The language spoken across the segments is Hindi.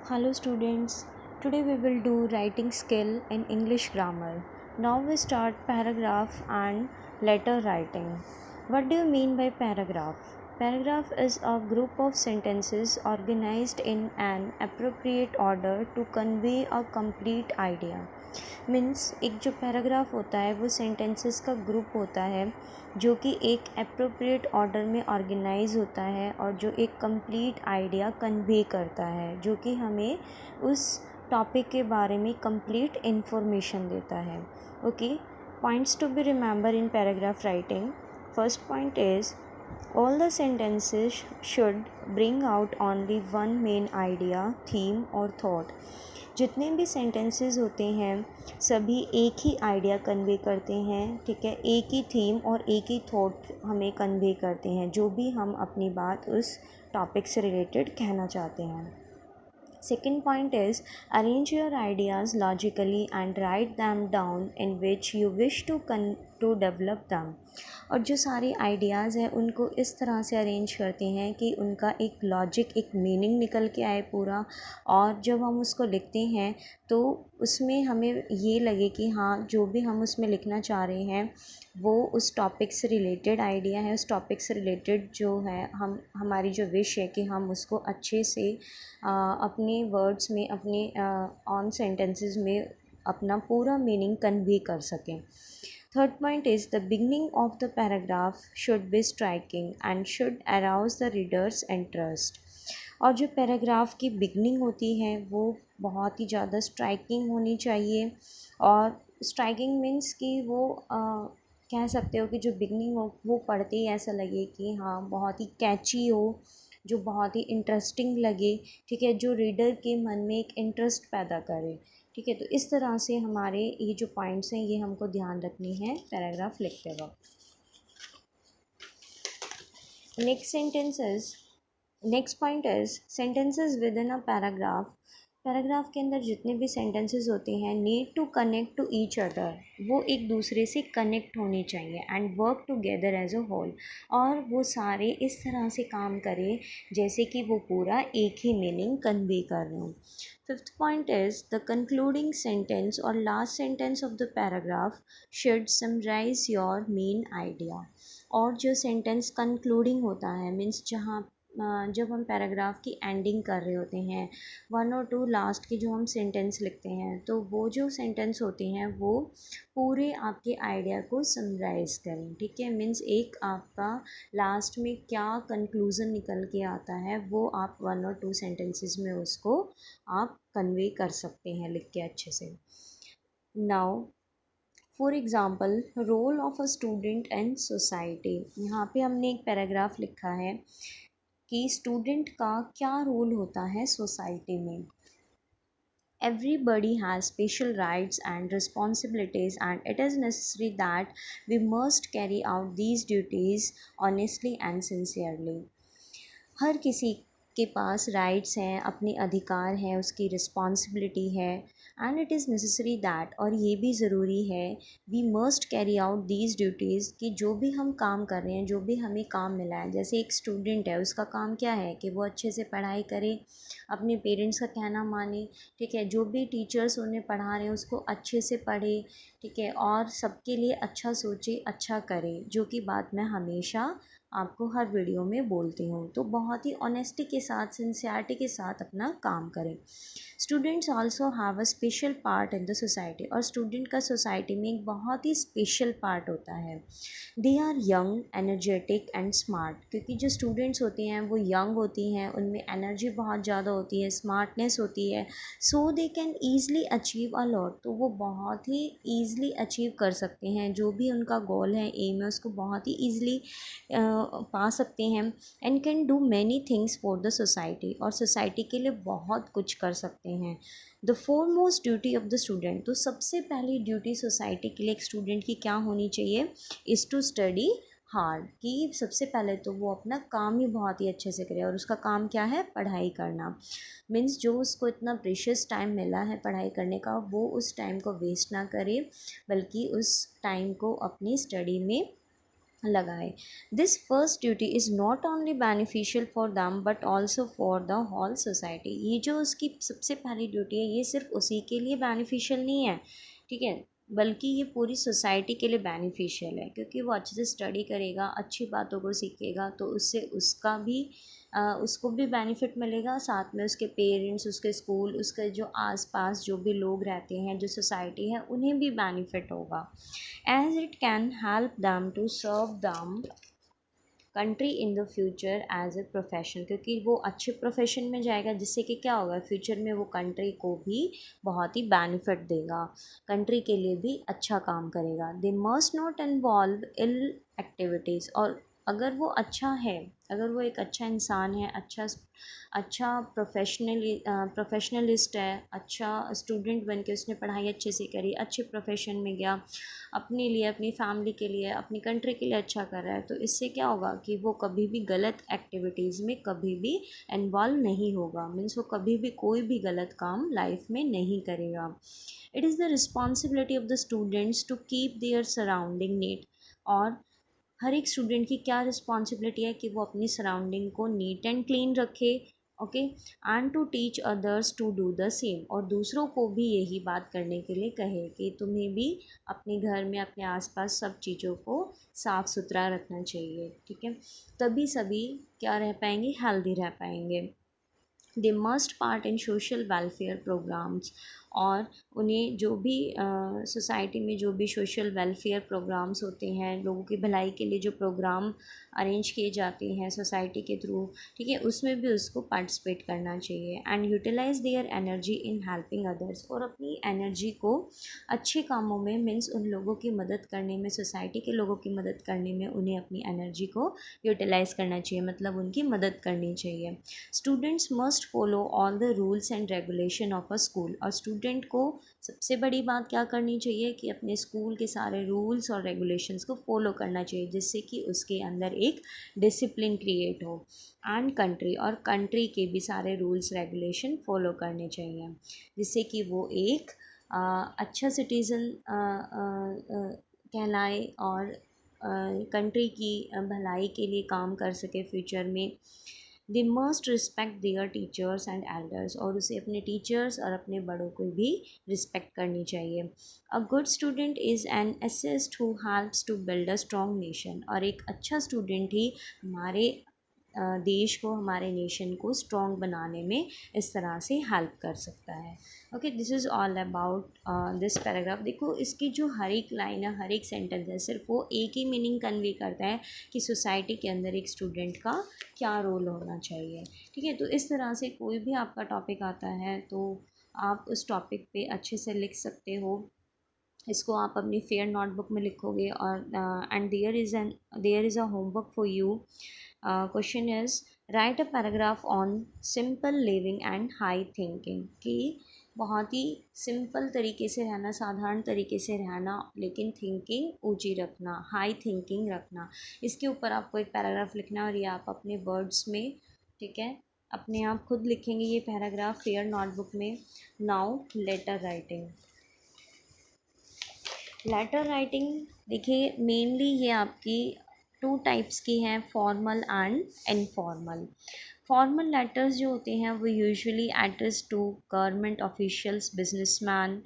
Hello students, today we will do writing skill in English grammar. Now we start paragraph and letter writing. What do you mean by paragraph? Paragraph is a group of sentences organized in an appropriate order to convey a complete idea. Means एक जो पैराग्राफ होता है वो सेंटेंसेस का ग्रुप होता है जो कि एक अप्रोप्रिएट ऑर्डर में ऑर्गेनाइज होता है और जो एक कंप्लीट आइडिया कन्वे करता है जो कि हमें उस टॉपिक के बारे में कंप्लीट इन्फॉर्मेशन देता है. Okay, points to be remember in paragraph writing. First point is all the sentences should bring out only one main idea, theme or thought. जितने भी सेंटेंसेस होते हैं सभी एक ही आइडिया कन्वे करते हैं. ठीक है, एक ही थीम और एक ही थॉट हमें कन्वे करते हैं जो भी हम अपनी बात उस टॉपिक से रिलेटेड कहना चाहते हैं. Second point is arrange your ideas logically and write them down in which you wish to develop them. और जो सारे आइडियाज़ हैं उनको इस तरह से अरेंज करते हैं कि उनका एक लॉजिक एक मीनिंग निकल के आए पूरा. और जब हम उसको लिखते हैं तो उसमें हमें ये लगे कि हाँ जो भी हम उसमें लिखना चाह रहे हैं वो उस टॉपिक से रिलेटेड आइडिया है, उस टॉपिक से रिलेटेड जो है हमारी जो विश है कि हम उसको अच्छे से अपने वर्ड्स में अपने ऑन सेंटेंसेस में अपना पूरा मीनिंग कन्वे कर सकें. Third point is the beginning of the paragraph should be striking and should arouse the reader's interest. और जो पैराग्राफ की बिगनिंग होती है वो बहुत ही ज़्यादा स्ट्राइकिंग होनी चाहिए. और स्ट्राइकिंग मीन्स कि वो कह सकते हो कि जो बिगनिंग हो वो पढ़ते ही ऐसा लगे कि हाँ बहुत ही कैची हो, जो बहुत ही इंटरेस्टिंग लगे. ठीक है, जो रीडर के मन में एक इंटरेस्ट पैदा करे. ठीक है, तो इस तरह से हमारे ये जो पॉइंट्स हैं ये हमको ध्यान रखनी है पैराग्राफ लिखते वक्त. Next point is sentences within a paragraph. Paragraph के अंदर जितने भी सेंटेंसेस होते हैं need to connect to each other. वो एक दूसरे से कनेक्ट होने चाहिए and work together as a whole. और वो सारे इस तरह से काम करें जैसे कि वो पूरा एक ही मीनिंग कन्वे कर रहे हों. Fifth point is the concluding sentence और last sentence of the paragraph should summarise your main idea. और जो सेंटेंस कंक्लूडिंग होता है मीन्स जहाँ जब हम पैराग्राफ की एंडिंग कर रहे होते हैं वन और टू लास्ट के जो हम सेंटेंस लिखते हैं तो वो जो सेंटेंस होते हैं वो पूरे आपके आइडिया को समराइज़ करें. ठीक है, मीन्स एक आपका लास्ट में क्या कंक्लूज़न निकल के आता है वो आप वन और टू सेंटेंसेस में उसको आप कन्वे कर सकते हैं लिख के अच्छे से. Now for example role of a student and society. यहाँ पे हमने एक पैराग्राफ लिखा है कि स्टूडेंट का क्या रोल होता है सोसाइटी में. Everybody has special rights and responsibilities, and it is necessary that we must carry out these duties honestly and sincerely. हर किसी के पास राइट्स हैं, अपने अधिकार हैं, उसकी रिस्पॉन्सिबिलिटी है. And it is necessary that, और ये भी ज़रूरी है, we must carry out these duties कि जो भी हम काम कर रहे हैं, जो भी हमें काम मिला है. जैसे एक स्टूडेंट है उसका काम क्या है कि वो अच्छे से पढ़ाई करे, अपने पेरेंट्स का कहना माने. ठीक है, जो भी टीचर्स उन्हें पढ़ा रहे हैं उसको अच्छे से पढ़े. ठीक है, और सबके लिए अच्छा सोचे, अच्छा करे, जो कि बात मैं हमेशा आपको हर वीडियो में बोलती हूँ. तो बहुत ही ऑनेस्टी के साथ, सिंसियरिटी के साथ अपना काम करें. Students also have a special part in the society. और स्टूडेंट का सोसाइटी में एक बहुत ही स्पेशल पार्ट होता है. They are young, energetic and smart. क्योंकि जो स्टूडेंट्स होती हैं वो यंग होती हैं, उनमें एनर्जी बहुत ज़्यादा होती है, स्मार्टनेस होती है. So they can easily achieve a lot. तो वो बहुत ही ईज़िली अचीव कर सकते हैं जो भी उनका गोल है, एम है, उसको बहुत ही ईज़िली पा सकते हैं. And can do many things for the society. और सोसाइटी के लिए बहुत कुछ कर सकते हैं. The foremost duty of the student. तो सबसे पहली ड्यूटी सोसाइटी के लिए एक स्टूडेंट की क्या होनी चाहिए, इज़ टू स्टडी हार्ड. कि सबसे पहले तो वो अपना काम ही बहुत ही अच्छे से करे. और उसका काम क्या है, पढ़ाई करना. मीन्स जो उसको इतना प्रेशियस टाइम मिला है पढ़ाई करने का वो उस टाइम को वेस्ट ना करे, बल्कि उस टाइम को अपनी स्टडी में लगाए। This first duty is not only beneficial for them but also for the whole society. ये जो उसकी सबसे पहली ड्यूटी है ये सिर्फ उसी के लिए बेनिफिशियल नहीं है, ठीक है, बल्कि ये पूरी सोसाइटी के लिए बेनिफिशियल है, क्योंकि वो अच्छे से स्टडी करेगा, अच्छी बातों को सीखेगा, तो उससे उसका भी उसको भी बेनिफिट मिलेगा, साथ में उसके पेरेंट्स, उसके स्कूल, उसके जो आसपास जो भी लोग रहते हैं, जो सोसाइटी है, उन्हें भी बेनिफिट होगा, as it can help them to serve them country in the future as a profession, क्योंकि वो अच्छे प्रोफेशन में जाएगा, जिससे कि क्या होगा, फ्यूचर में वो कंट्री को भी बहुत ही बेनिफिट देगा, कंट्री के लिए भी अच्छा काम करेगा। They must not involve ill activities, और अगर वो अच्छा है, अगर वो एक अच्छा इंसान है, अच्छा अच्छा प्रोफेशनलिस्ट है, अच्छा स्टूडेंट बन के उसने पढ़ाई अच्छे से करी, अच्छे प्रोफेशन में गया, अपने लिए, अपनी फैमिली के लिए, अपनी कंट्री के लिए अच्छा कर रहा है, तो इससे क्या होगा कि वो कभी भी गलत एक्टिविटीज़ में कभी भी इन्वॉल्व नहीं होगा, मीन्स वो कभी भी कोई भी गलत काम लाइफ में नहीं करेगा। It is the responsibility of the students to keep their surrounding neat, और हर एक स्टूडेंट की क्या रिस्पॉन्सिबिलिटी है कि वो अपनी सराउंडिंग को नीट एंड क्लीन रखे, okay, and to teach others to do the same, और दूसरों को भी यही बात करने के लिए कहे कि तुम्हें भी अपने घर में, अपने आसपास सब चीज़ों को साफ़ सुथरा रखना चाहिए, ठीक है, तभी सभी क्या रह पाएंगे, हेल्दी रह पाएंगे। They must part in social welfare programmes, और उन्हें जो भी सोसाइटी में जो भी सोशल वेलफेयर प्रोग्राम्स होते हैं, लोगों की भलाई के लिए जो प्रोग्राम अरेंज किए जाते हैं सोसाइटी के थ्रू, ठीक है, उसमें भी उसको पार्टिसिपेट करना चाहिए। And utilise their energy in helping others, और अपनी एनर्जी को अच्छे कामों में, मीन्स उन लोगों की मदद करने में, सोसाइटी के लोगों की मदद करने में उन्हें अपनी एनर्जी को यूटिलाइज़ करना चाहिए, मतलब उनकी मदद करनी चाहिए। Students must follow all the rules and regulation of a school, और स्टूडेंट को सबसे बड़ी बात क्या करनी चाहिए कि अपने स्कूल के सारे रूल्स और रेगुलेशंस को फॉलो करना चाहिए, जिससे कि उसके अंदर एक डिसिप्लिन क्रिएट हो। एंड कंट्री, और कंट्री के भी सारे रूल्स रेगुलेशन फॉलो करने चाहिए, जिससे कि वो एक अच्छा सिटीज़न कहलाए, और कंट्री की भलाई के लिए काम कर सके फ्यूचर में। They must respect there teachers and elders, और उसे अपने टीचर्स और अपने बड़ों को भी रिस्पेक्ट करनी चाहिए। A good student is an asset who helps to build a strong nation, और एक अच्छा स्टूडेंट ही हमारे देश को, हमारे नेशन को स्ट्रॉन्ग बनाने में इस तरह से हेल्प कर सकता है। Okay, this is all about this paragraph. देखो इसकी जो हर एक लाइन है, हर एक सेंटेंस है, सिर्फ वो एक ही मीनिंग कन्वे करता है कि सोसाइटी के अंदर एक स्टूडेंट का क्या रोल होना चाहिए, ठीक है। तो इस तरह से कोई भी आपका टॉपिक आता है तो आप उस टॉपिक पे अच्छे से लिख सकते हो, इसको आप अपनी फेयर नोटबुक में लिखोगे, और and there is a homework for you. Question is write a paragraph on simple living and high thinking, कि बहुत ही सिंपल तरीके से रहना, साधारण तरीके से रहना, लेकिन थिंकिंग ऊंची रखना, हाई थिंकिंग रखना, इसके ऊपर आपको एक पैराग्राफ लिखना है, और ये आप अपने वर्ड्स में, ठीक है, अपने आप खुद लिखेंगे ये पैराग्राफ फेयर नोटबुक में। Now letter writing. Letter writing, देखिए मेनली ये आपकी टू टाइप्स की हैं, formal and informal. Formal letters जो होते हैं वो usually address to government officials, businessman,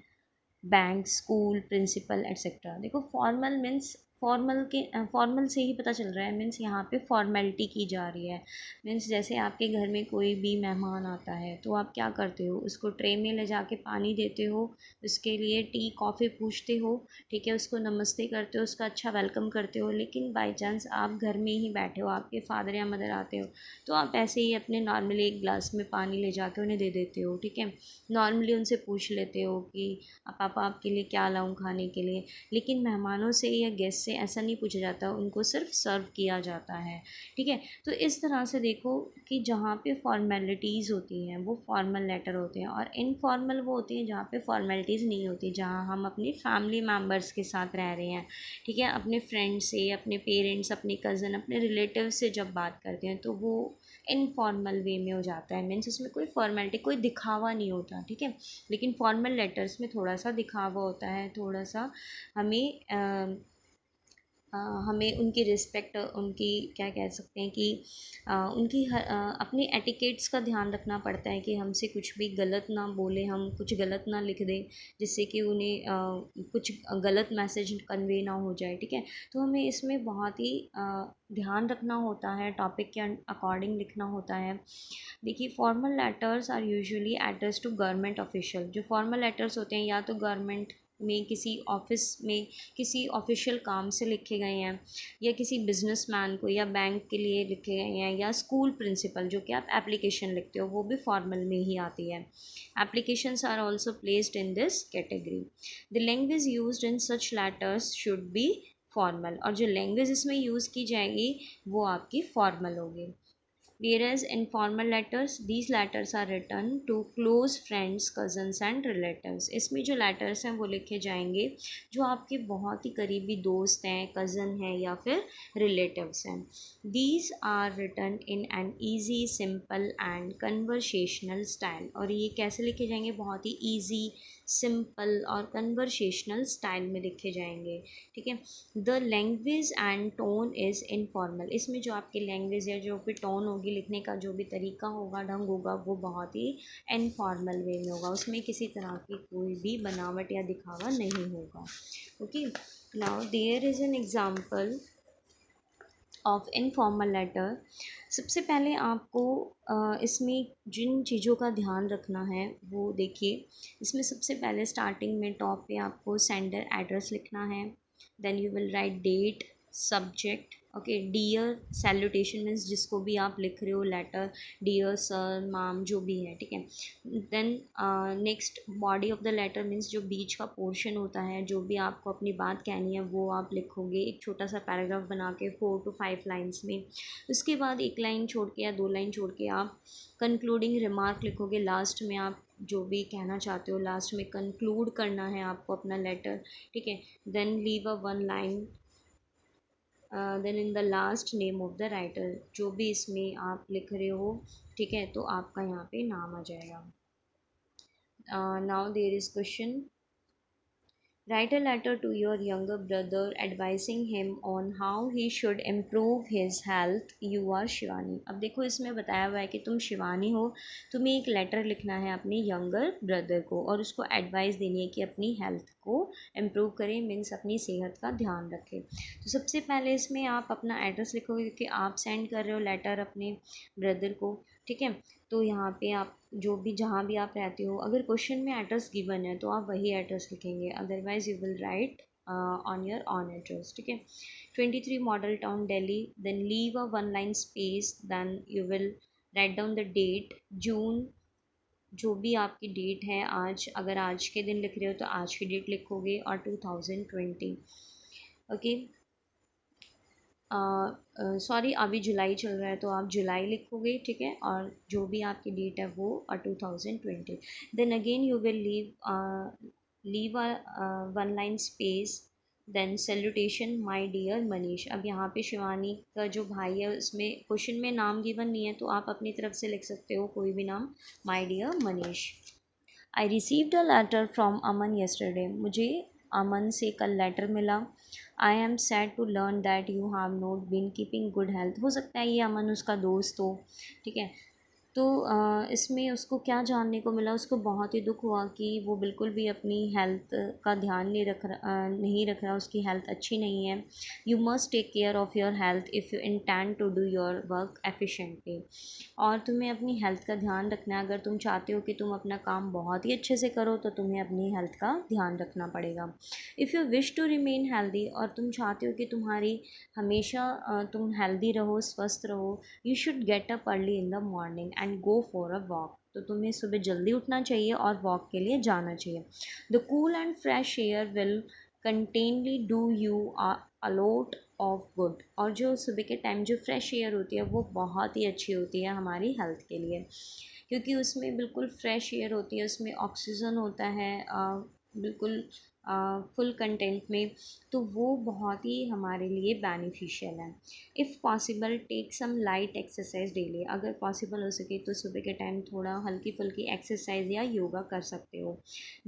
bank, school, principal etcetera. देखो फॉर्मल मीन्स, फॉर्मल से ही पता चल रहा है, मीन्स यहाँ पे फॉर्मेलिटी की जा रही है। मीन्स जैसे आपके घर में कोई भी मेहमान आता है तो आप क्या करते हो, उसको ट्रे में ले जाके पानी देते हो, उसके लिए टी कॉफ़ी पूछते हो, ठीक है, उसको नमस्ते करते हो, उसका अच्छा वेलकम करते हो। लेकिन बाई चांस आप घर में ही बैठे हो, आपके फादर या मदर आते हो, तो आप ऐसे ही अपने नॉर्मली एक गिलास में पानी ले जाके उन्हें दे देते हो, ठीक है, नॉर्मली उनसे पूछ लेते हो कि पापा आपके लिए क्या लाऊं खाने के लिए। लेकिन मेहमानों से या गेस्ट से ऐसा नहीं पूछा जाता, उनको सिर्फ सर्व किया जाता है, ठीक है। तो इस तरह से देखो कि जहाँ पे फॉर्मेलिटीज़ होती हैं वो फॉर्मल लेटर होते हैं, और इनफॉर्मल वो होती हैं जहाँ पे फॉर्मेलिटीज़ नहीं होती, जहाँ हम अपने फैमिली मेम्बर्स के साथ रह रहे हैं, ठीक है, अपने फ्रेंड से, अपने पेरेंट्स, अपने कज़न, अपने रिलेटिव से जब बात करते हैं तो वो इनफॉर्मल वे में हो जाता है, मीन्स उसमें कोई फॉर्मेलिटी, कोई दिखावा नहीं होता, ठीक है। लेकिन फॉर्मल लेटर्स में थोड़ा सा दिखावा होता है, थोड़ा सा हमें हमें उनकी रिस्पेक्ट, उनकी क्या कह सकते हैं कि अपनी एटिकेट्स का ध्यान रखना पड़ता है कि हमसे कुछ भी गलत ना बोले, हम कुछ गलत ना लिख दें जिससे कि उन्हें कुछ गलत मैसेज कन्वे ना हो जाए, ठीक है। तो हमें इसमें बहुत ही ध्यान रखना होता है, टॉपिक के अकॉर्डिंग लिखना होता है। देखिए, formal letters are usually address to government official. जो फॉर्मल लेटर्स होते हैं या तो गवर्नमेंट में किसी ऑफिस में किसी ऑफिशियल काम से लिखे गए हैं, या किसी बिजनेसमैन को या बैंक के लिए लिखे गए हैं, या स्कूल प्रिंसिपल जो कि आप एप्लीकेशन लिखते हो वो भी फॉर्मल में ही आती है। Applications are also placed in this category. The language used in such letters should be formal, और जो लैंग्वेज इसमें यूज़ की जाएगी वो आपकी फॉर्मल होगी। Whereas in formal letters, these letters are written to close friends, cousins and relatives. इसमें जो letters हैं वो लिखे जाएंगे जो आपके बहुत ही करीबी दोस्त हैं, cousin हैं या फिर relatives हैं। These are written in an easy, simple and conversational style. और ये कैसे लिखे जाएंगे? बहुत ही easy, सिंपल और कन्वर्सेशनल स्टाइल में लिखे जाएंगे, ठीक है। The language and tone is informal. इसमें जो आपकी लैंग्वेज या जो भी टोन होगी, लिखने का जो भी तरीका होगा, ढंग होगा, वो बहुत ही इनफॉर्मल वे में होगा। उसमें किसी तरह की कोई भी बनावट या दिखावा नहीं होगा। Okay, now there is an example of informal letter. सबसे पहले आपको इसमें जिन चीज़ों का ध्यान रखना है वो देखिए। इसमें सबसे पहले स्टार्टिंग में टॉप पे आपको सेंडर एड्रेस लिखना है। Then you will write date, subject, okay. Dear salutation means जिसको भी आप लिख रहे हो लेटर, डियर सर, मैम, जो भी है, ठीक है। Then next, body of the letter means जो बीच का पोर्शन होता है, जो भी आपको अपनी बात कहनी है वो आप लिखोगे एक छोटा सा पैराग्राफ बना के 4 to 5 लाइन्स में। उसके बाद एक लाइन छोड़ के या 2 लाइन छोड़ के आप कंक्लूडिंग रिमार्क लिखोगे। लास्ट में आप जो भी कहना चाहते हो लास्ट में कंक्लूड करना है आपको अपना लेटर, ठीक है। Then leave a 1 line, then in the last name of the writer. जो भी इसमें आप लिख रहे हो, ठीक है, तो आपका यहाँ पे नाम आ जाएगा। Now there is question. Write a letter to your younger brother advising him on how he should improve his health. You are Shivani. अब देखो, इसमें बताया हुआ है कि तुम शिवानी हो, तुम्हें एक लेटर लिखना है अपने यंगर ब्रदर को और उसको एडवाइस देनी है कि अपनी हेल्थ को इम्प्रूव करें, मीन्स अपनी सेहत का ध्यान रखें। तो सबसे पहले इसमें आप अपना एड्रेस लिखोगे क्योंकि आप सेंड कर रहे हो लेटर अपने ब्रदर को, ठीक है। तो यहाँ पे आप जो भी जहाँ भी आप रहते हो, अगर क्वेश्चन में एड्रेस गिवन है तो आप वही एड्रेस लिखेंगे, otherwise you will write on your own address, ठीक है। 23 model town Delhi, then leave a 1 line space, then you will write down the date, June, जो भी आपकी डेट है आज, अगर आज के दिन लिख रहे हो तो आज की डेट लिखोगे, और 2020, ओके। सॉरी, अभी जुलाई चल रहा है तो आप जुलाई लिखोगे, ठीक है। और जो भी आपकी डेट है वो 2020। Then again you will leave a 1 line space, then salutation my dear Manish. अब यहाँ पे शिवानी का जो भाई है उसमें क्वेश्चन में नाम गिवन नहीं है तो आप अपनी तरफ से लिख सकते हो कोई भी नाम, my dear Manish. I received a letter from Aman yesterday. मुझे अमन से कल लेटर मिला। I am sad to learn that you have not been keeping good health. हो सकता है ये अमन उसका दोस्त हो, ठीक है। तो इसमें उसको क्या जानने को मिला, उसको बहुत ही दुख हुआ कि वो बिल्कुल भी अपनी हेल्थ का ध्यान नहीं रख रहा, उसकी हेल्थ अच्छी नहीं है। You must take care of your health if you intend to do your work efficiently. और तुम्हें अपनी हेल्थ का ध्यान रखना है। अगर तुम चाहते हो कि तुम अपना काम बहुत ही अच्छे से करो तो तुम्हें अपनी हेल्थ का ध्यान रखना पड़ेगा। If you wish to remain healthy, और तुम चाहते हो कि तुम्हारी हमेशा तुम हेल्दी रहो, स्वस्थ रहो, you should get up early in the morning and go for a walk. तो तुम्हें सुबह जल्दी उठना चाहिए और वॉक के लिए जाना चाहिए। The cool and fresh air will certainly do you a lot of good. और जो सुबह के टाइम जो फ्रेश एयर होती है वो बहुत ही अच्छी होती है हमारी हेल्थ के लिए, क्योंकि उसमें बिल्कुल फ्रेश एयर होती है, उसमें ऑक्सीजन होता है बिल्कुल फुल कंटेंट में, तो वो बहुत ही हमारे लिए बेनिफिशियल है। If possible take some light exercise daily. अगर पॉसिबल हो सके तो सुबह के टाइम थोड़ा हल्की फुल्की एक्सरसाइज या योगा कर सकते हो।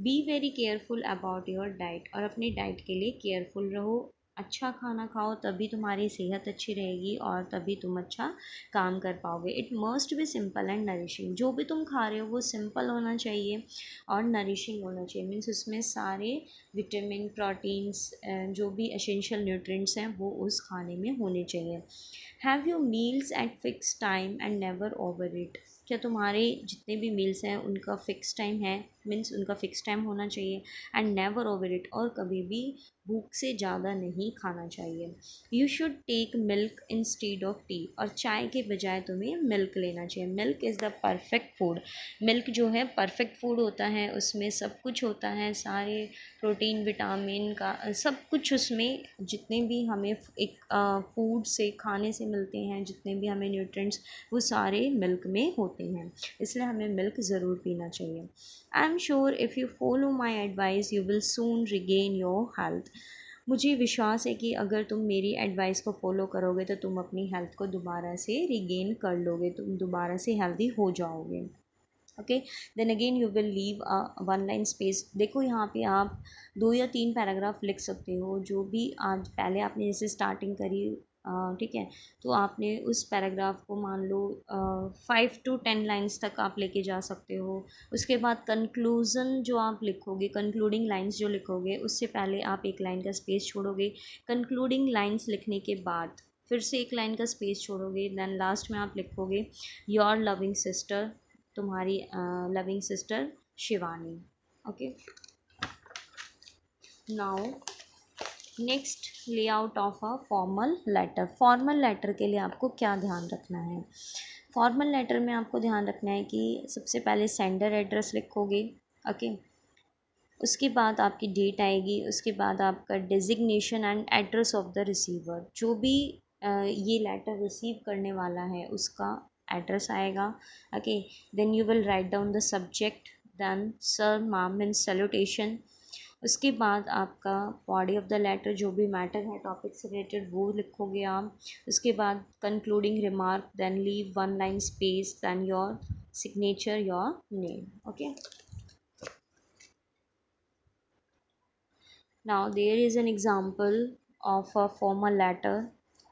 Be very careful about your diet. और अपनी डाइट के लिए केयरफुल रहो। अच्छा खाना खाओ तभी तुम्हारी सेहत अच्छी रहेगी और तभी तुम अच्छा काम कर पाओगे। It must be simple and nourishing, जो भी तुम खा रहे हो वो सिंपल होना चाहिए और नरिशिंग होना चाहिए। मीन्स उसमें सारे विटामिन, प्रोटीन्स, जो भी एसेंशियल न्यूट्रिएंट्स हैं वो उस खाने में होने चाहिए। Have your meals eight fix time and never over it. क्या तुम्हारे जितने भी मील्स हैं उनका फ़िक्स टाइम है, मीन्स उनका फ़िक्स टाइम होना चाहिए। एंड नेवर ओवर इट, और कभी भी भूख से ज़्यादा नहीं खाना चाहिए। You should take milk instead of tea, और चाय के बजाय तुम्हें मिल्क लेना चाहिए। Milk is the perfect food. Milk जो है परफेक्ट फूड होता है, उसमें सब कुछ होता है, सारे प्रोटीन, विटामिन का सब कुछ उसमें, जितने भी हमें एक फूड से, खाने से मिलते हैं, जितने भी हमें न्यूट्रिएंट्स, वो सारे मिल्क में होते हैं। इसलिए हमें मिल्क ज़रूर पीना चाहिए। I am sure if you follow my advice you will soon regain your health. मुझे विश्वास है कि अगर तुम मेरी एडवाइस को फॉलो करोगे तो तुम अपनी हेल्थ को दोबारा से रिगेन कर लोगे, तुम दोबारा से हेल्दी हो जाओगे। Okay, then again you will leave one line space. देखो यहाँ पे आप 2 या 3 पैराग्राफ लिख सकते हो, जो भी आज पहले आपने जैसे स्टार्टिंग करी, ठीक है, तो आपने उस पैराग्राफ को मान लो 5 to 10 लाइन्स तक आप लेके जा सकते हो। उसके बाद कंक्लूज़न जो आप लिखोगे, कंक्लूडिंग लाइन्स जो लिखोगे, उससे पहले आप एक लाइन का स्पेस छोड़ोगे। कंक्लूडिंग लाइन्स लिखने के बाद फिर से एक लाइन का स्पेस छोड़ोगे, देन लास्ट में आप लिखोगे योर लविंग सिस्टर, तुम्हारी loving sister Shivani. Okay, now next, layout of a formal letter. Formal letter के लिए आपको क्या ध्यान रखना है? फॉर्मल लेटर में आपको ध्यान रखना है कि सबसे पहले सेंडर एड्रेस लिखोगे। ओके, उसके बाद आपकी डेट आएगी, उसके बाद आपका designation and address of the receiver, जो भी ये लेटर रिसीव करने वाला है उसका एड्रेस आएगा। Okay, then you will write down the subject, then sir, ma'am means salutation. उसके बाद आपका बॉडी ऑफ द लेटर, जो भी मैटर है टॉपिक से रिलेटेड, वो लिखोगे आप। उसके बाद concluding remark, then leave one line space, then your signature, your name. Okay, now there is an example of a formal letter.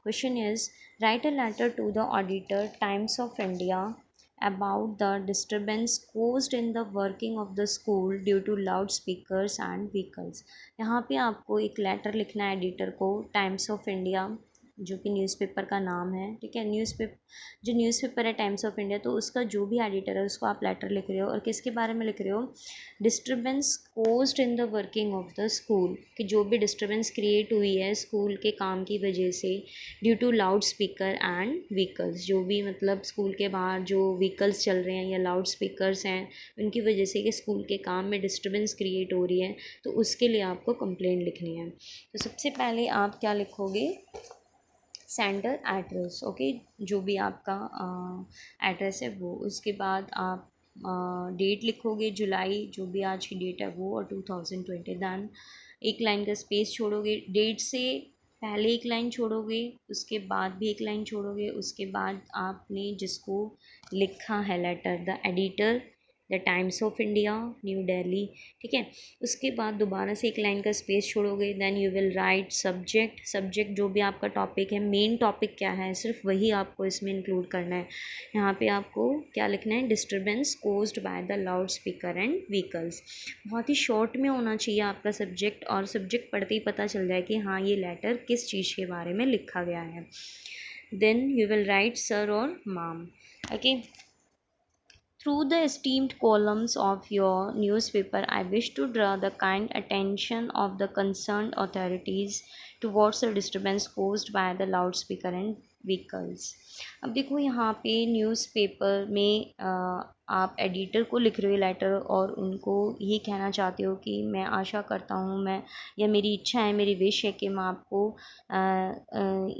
Question is, write a letter to the auditor, Times of India, about the disturbance caused in the working of the school due to loudspeakers and vehicles. यहाँ पे आपको एक लेटर लिखना है एडिटर को, टाइम्स ऑफ इंडिया, जो कि न्यूज़पेपर का नाम है, ठीक है। जो न्यूज़पेपर है टाइम्स ऑफ इंडिया, तो उसका जो भी एडिटर है उसको आप लेटर लिख रहे हो, और किसके बारे में लिख रहे हो? Disturbance caused in the working of the school, कि जो भी डिस्टर्बेंस क्रिएट हुई है स्कूल के काम की वजह से, due to loudspeaker and vehicles, जो भी मतलब स्कूल के बाहर जो व्हीकल्स चल रहे हैं या लाउड स्पीकर्स हैं, उनकी वजह से कि स्कूल के काम में डिस्टर्बेंस क्रिएट हो रही है, तो उसके लिए आपको कंप्लेंट लिखनी है। तो सबसे पहले आप क्या लिखोगे? Sender address. ओके, जो भी आपका एड्रेस है वो। उसके बाद आप डेट लिखोगे, जुलाई, जो भी आज की डेट है वो, और 2020। दैन एक लाइन का स्पेस छोड़ोगे, डेट से पहले एक लाइन छोड़ोगे, उसके बाद भी एक लाइन छोड़ोगे। उसके बाद आपने जिसको लिखा है letter, the editor, the Times of India, New Delhi, ठीक है। उसके बाद दोबारा से एक लाइन का स्पेस छोड़ोगे, then you will write subject. Subject जो भी आपका टॉपिक है, मेन टॉपिक क्या है, सिर्फ वही आपको इसमें इंक्लूड करना है। यहाँ पे आपको क्या लिखना है? Disturbance caused by the loud speaker and vehicles. बहुत ही शॉर्ट में होना चाहिए आपका सब्जेक्ट, और सब्जेक्ट पढ़ते ही पता चल जाए कि हाँ ये लेटर किस चीज़ के बारे में लिखा गया है। Then you will write sir और ma'am. Okay, through the esteemed columns of your newspaper, I wish to draw the kind attention of the concerned authorities towards the disturbance caused by the loudspeaker and vehicles. अब देखो यहाँ पे न्यूज़पेपर में आप एडिटर को लिख रहे हो लेटर, और उनको ये कहना चाहते हो कि मैं आशा करता हूँ, मैं, या मेरी इच्छा है, मेरी विश है कि मैं आपको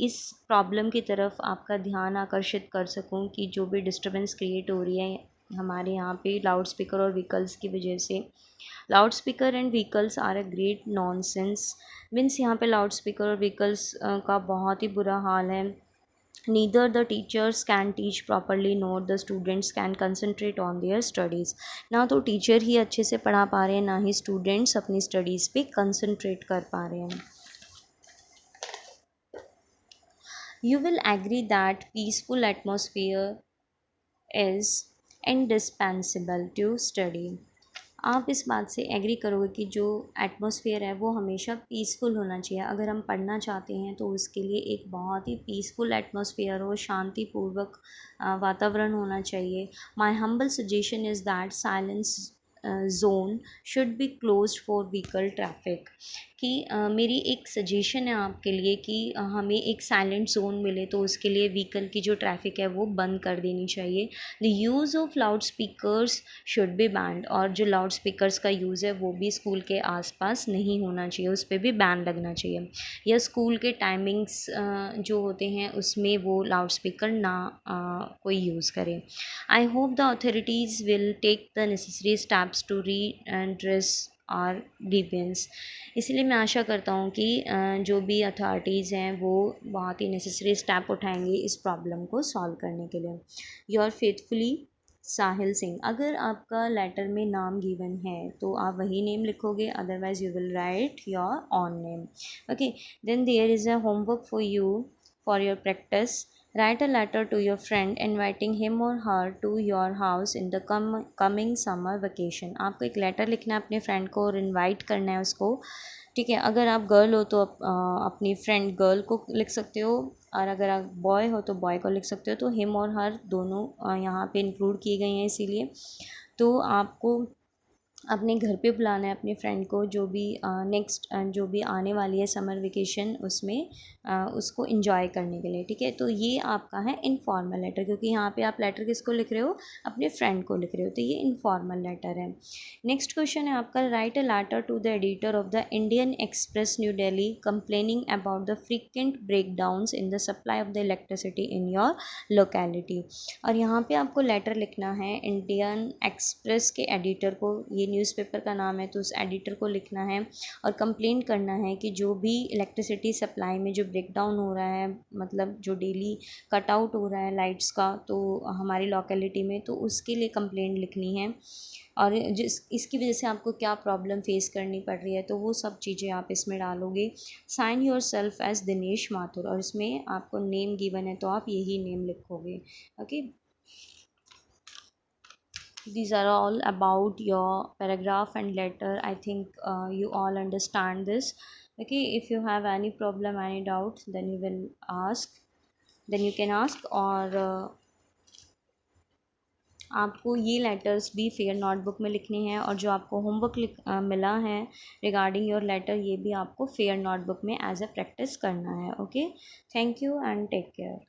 इस प्रॉब्लम की तरफ आपका ध्यान आकर्षित कर सकूँ कि जो भी डिस्टर्बेंस क्रिएट हो रही है हमारे यहाँ पे लाउड स्पीकर और व्हीकल्स की वजह से। Loudspeaker and vehicles are a great nonsense. Means यहाँ पे लाउड स्पीकर और व्हीकल्स का बहुत ही बुरा हाल है। Neither the teachers can teach properly NOR the students can concentrate on their studies. ना तो टीचर ही अच्छे से पढ़ा पा रहे हैं, ना ही स्टूडेंट्स अपनी स्टडीज़ पे कंसनट्रेट कर पा रहे हैं। You will agree that peaceful atmosphere is indispensable to study. आप इस बात से एग्री करोगे कि जो एटमॉस्फेयर है वो हमेशा पीसफुल होना चाहिए। अगर हम पढ़ना चाहते हैं तो उसके लिए एक बहुत ही पीसफुल एटमॉस्फेयर हो, शांतिपूर्वक वातावरण होना चाहिए। My humble suggestion is that silence zone should be closed for vehicle traffic. कि मेरी एक सजेशन है आपके लिए कि हमें एक साइलेंट जोन मिले तो उसके लिए व्हीकल की जो ट्रैफिक है वो बंद कर देनी चाहिए। The use of loud speakers should be band, और जो लाउड स्पीकर्स का यूज़ है वो भी स्कूल के आसपास नहीं होना चाहिए, उस पर भी बैन लगना चाहिए। या स्कूल के टाइमिंग्स जो होते हैं उसमें वो लाउड स्पीकर ना कोई यूज़ करे। I hope the authorities will take the necessary steps to redress our grievance. इसलिए मैं आशा करता हूँ कि जो भी अथॉरिटीज़ हैं वो बहुत ही नेसेसरी स्टेप उठाएंगे इस प्रॉब्लम को सॉल्व करने के लिए। योर फेथफुली साहिल सिंह। अगर आपका लेटर में नाम गिवन है तो आप वही नेम लिखोगे, otherwise you will write your own name. Okay, then there is a homework for you for your practice. Write a letter to your friend inviting him or her to your house in the coming summer vacation. आपको एक लेटर लिखना है अपने फ्रेंड को और इनवाइट करना है उसको। ठीक है, अगर आप गर्ल हो तो अपनी फ्रेंड गर्ल को लिख सकते हो, और अगर आप बॉय हो तो बॉय को लिख सकते हो। तो हिम और हर दोनों यहाँ पे इंक्लूड किए गए हैं, इसीलिए तो आपको अपने घर पे बुलाना है अपने फ्रेंड को, जो भी नेक्स्ट जो भी आने वाली है समर वेकेशन उसमें उसको इंजॉय करने के लिए। ठीक है, तो ये आपका है इनफॉर्मल लेटर, क्योंकि यहाँ पे आप लेटर किसको लिख रहे हो, अपने फ्रेंड को लिख रहे हो, तो ये इनफॉर्मल लेटर है। नेक्स्ट क्वेश्चन है आपका, write a letter to the editor of the Indian Express New Delhi complaining about the frequent breakdowns in the supply of the electricity in your locality. और यहाँ पे आपको लेटर लिखना है इंडियन एक्सप्रेस के एडिटर को, ये न्यूज़पेपर का नाम है तो उस एडिटर को लिखना है और कंप्लेन करना है कि जो भी इलेक्ट्रिसिटी सप्लाई में जो ब्रेक डाउन हो रहा है, मतलब जो डेली कट आउट हो रहा है लाइट्स का तो हमारी लोकेलिटी में, तो उसके लिए कंप्लेंट लिखनी है। और जिस इसकी वजह से आपको क्या प्रॉब्लम फेस करनी पड़ रही है तो वो सब चीज़ें आप इसमें डालोगे। Sign yourself as Dinesh Mathur, और इसमें आपको नेम गिवन है तो आप यही नेम लिखोगे। Okay, these are all about your paragraph and letter. I think you all understand this. Okay, if you have any problem, any doubt, then you will ask, then you can ask, और आपको ये लेटर्स भी फेयर नोटबुक में लिखने हैं, और जो आपको होमवर्क मिला है रिगार्डिंग योर लेटर ये भी आपको फेयर नोटबुक में एज अ प्रैक्टिस करना है। Okay, thank you and take care.